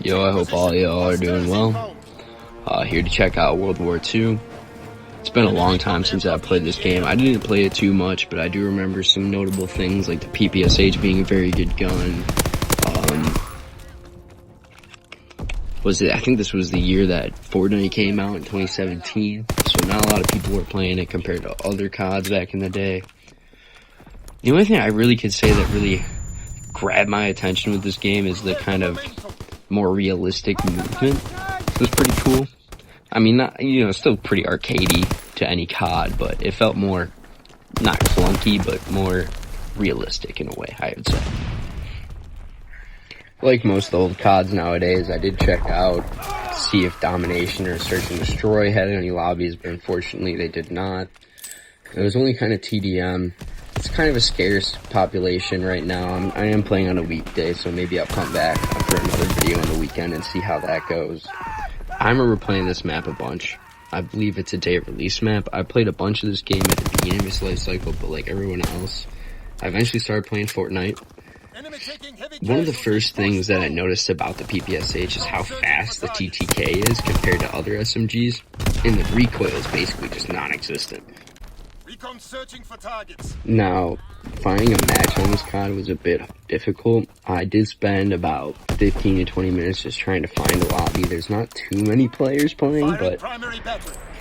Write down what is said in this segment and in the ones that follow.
Yo, I hope all y'all are doing well. Here to check out World War II. It's been a long time since I played this game. I didn't play it too much, but I do remember some notable things like the PPSH being a very good gun. I think this was the year that Fortnite came out in 2017, so not a lot of people were playing it compared to other CODs back in the day. The only thing I really could say that really grabbed my attention with this game is the kind of more realistic movement. It was pretty cool. I mean, not, still pretty arcadey to any COD, but it felt more, not clunky, but more realistic in a way, I would say. Like most of the old CODs nowadays, I did check out to see if Domination or Search and Destroy had any lobbies, but unfortunately they did not. It was only kind of TDM. It's kind of a scarce population right now. I am playing on a weekday, so maybe I'll come back for another video on the weekend and see how that goes. I remember playing this map a bunch. I believe it's a day of release map. I played a bunch of this game at the beginning of its life cycle, but like everyone else, I eventually started playing Fortnite. One of the first things that I noticed about the PPSH is how fast the TTK is compared to other SMGs, and the recoil is basically just non-existent. Searching for targets. Now, finding a match on this COD was a bit difficult. I did spend about 15 to 20 minutes just trying to find a lobby. There's not too many players playing, but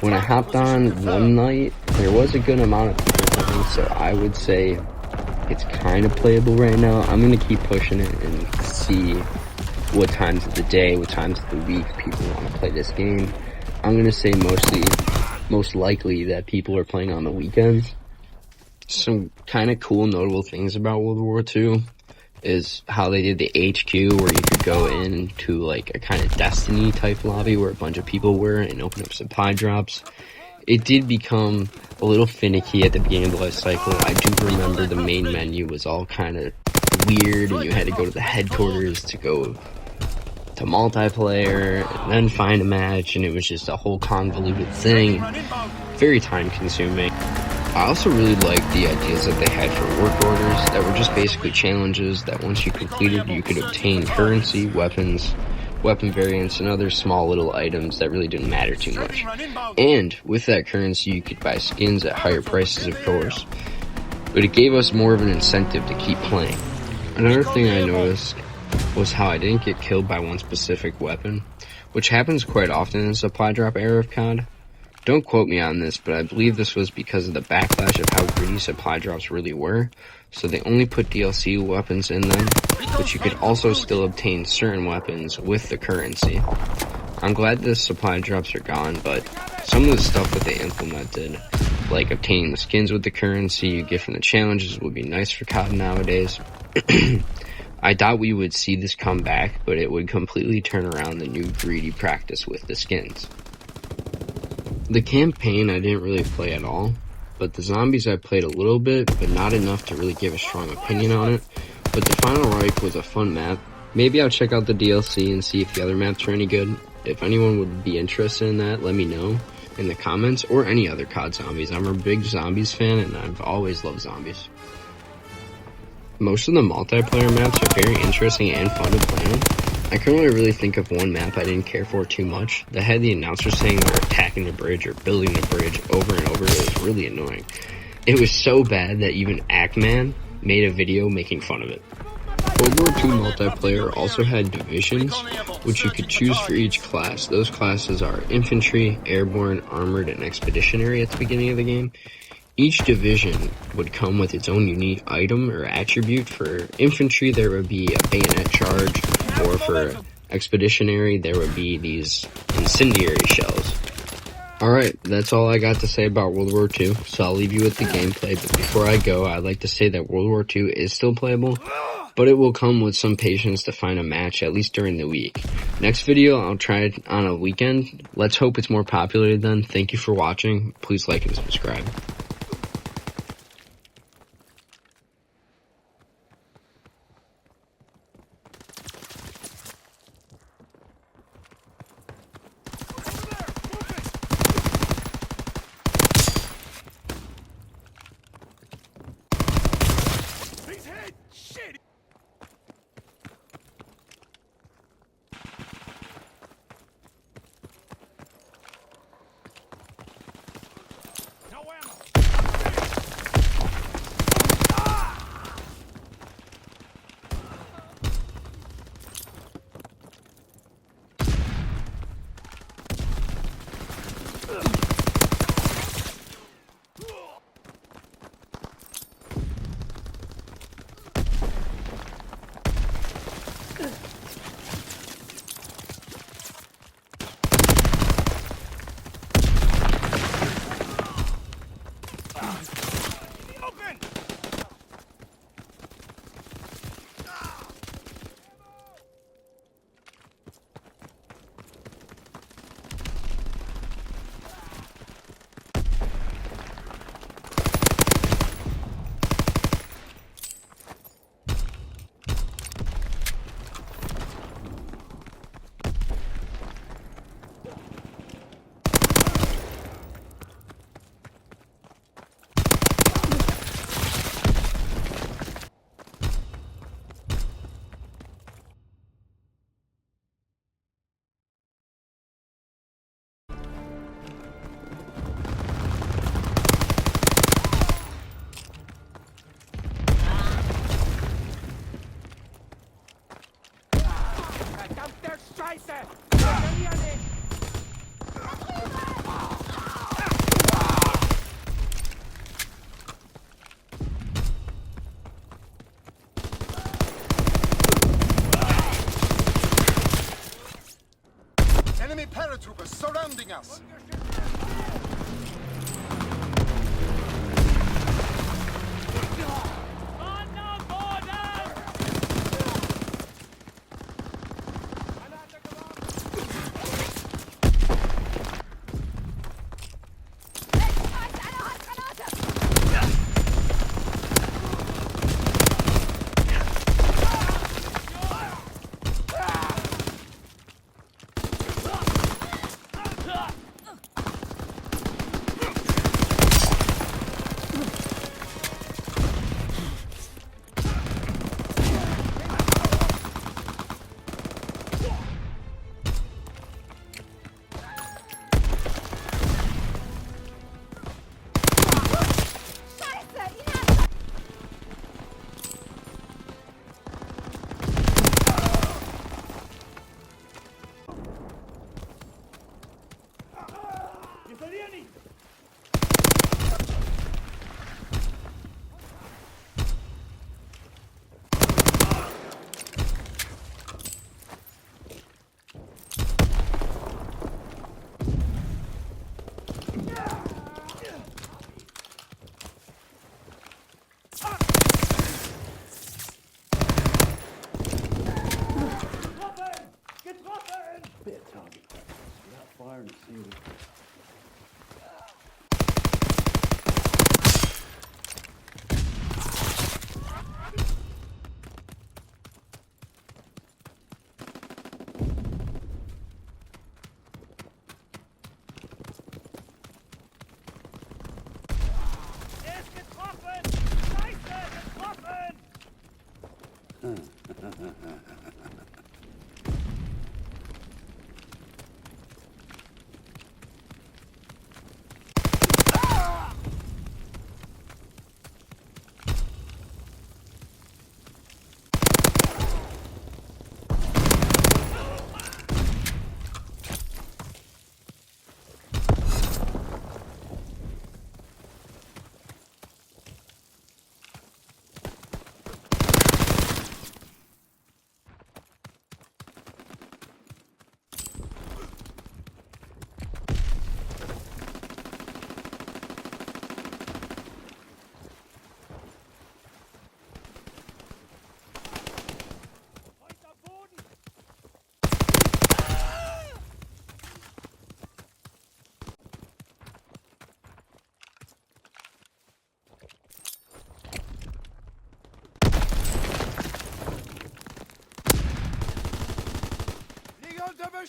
when I hopped on one night, there was a good amount of people playing, so I would say it's kind of playable right now. I'm going to keep pushing it and see what times of the day, what times of the week people want to play this game. I'm going to say most likely that people are playing on the weekends. Some kind of cool notable things about World War II is how they did the HQ, where you could go into like a kind of Destiny type lobby where a bunch of people were and open up supply drops. It did become a little finicky at the beginning of the life cycle. I do remember the main menu was all kind of weird, and you had to go to the headquarters to go to multiplayer and then find a match, and it was just a whole convoluted thing. Very time consuming. I also really liked the ideas that they had for work orders that were just basically challenges that once you completed, you could obtain currency, weapons, weapon variants, and other small little items that really didn't matter too much. And with that currency, you could buy skins at higher prices, of course, but it gave us more of an incentive to keep playing. Another thing I noticed was how I didn't get killed by one specific weapon, which happens quite often in the supply drop era of COD. Don't quote me on this, but I believe this was because of the backlash of how greedy supply drops really were, so they only put DLC weapons in them, but you could also still obtain certain weapons with the currency. I'm glad the supply drops are gone, but some of the stuff that they implemented, like obtaining the skins with the currency you get from the challenges, would be nice for COD nowadays. I doubt we would see this come back, but it would completely turn around the new greedy practice with the skins. The campaign I didn't really play at all, but the zombies I played a little bit, but not enough to really give a strong opinion on it. But the Final Reich was a fun map. Maybe I'll check out the DLC and see if the other maps are any good. If anyone would be interested in that, let me know in the comments, or any other COD zombies. I'm a big zombies fan, and I've always loved zombies. Most of the multiplayer maps are very interesting and fun to play on. I can only really think of one map I didn't care for too much. That had the announcer saying they were attacking the bridge or building the bridge over and over. It was really annoying. It was so bad that even Ackman made a video making fun of it. World War II multiplayer also had divisions, which you could choose for each class. Those classes are infantry, airborne, armored, and expeditionary at the beginning of the game. Each division would come with its own unique item or attribute. For infantry, there would be a bayonet charge, or for expeditionary, there would be these incendiary shells. Alright, that's all I got to say about World War II, so I'll leave you with the gameplay, but before I go, I'd like to say that World War II is still playable, but it will come with some patience to find a match, at least during the week. Next video, I'll try it on a weekend. Let's hope it's more popular then. Thank you for watching. Please like and subscribe. Verdammte Scheiße! Verlier nicht! Enemy paratroopers surrounding us.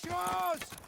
Chance!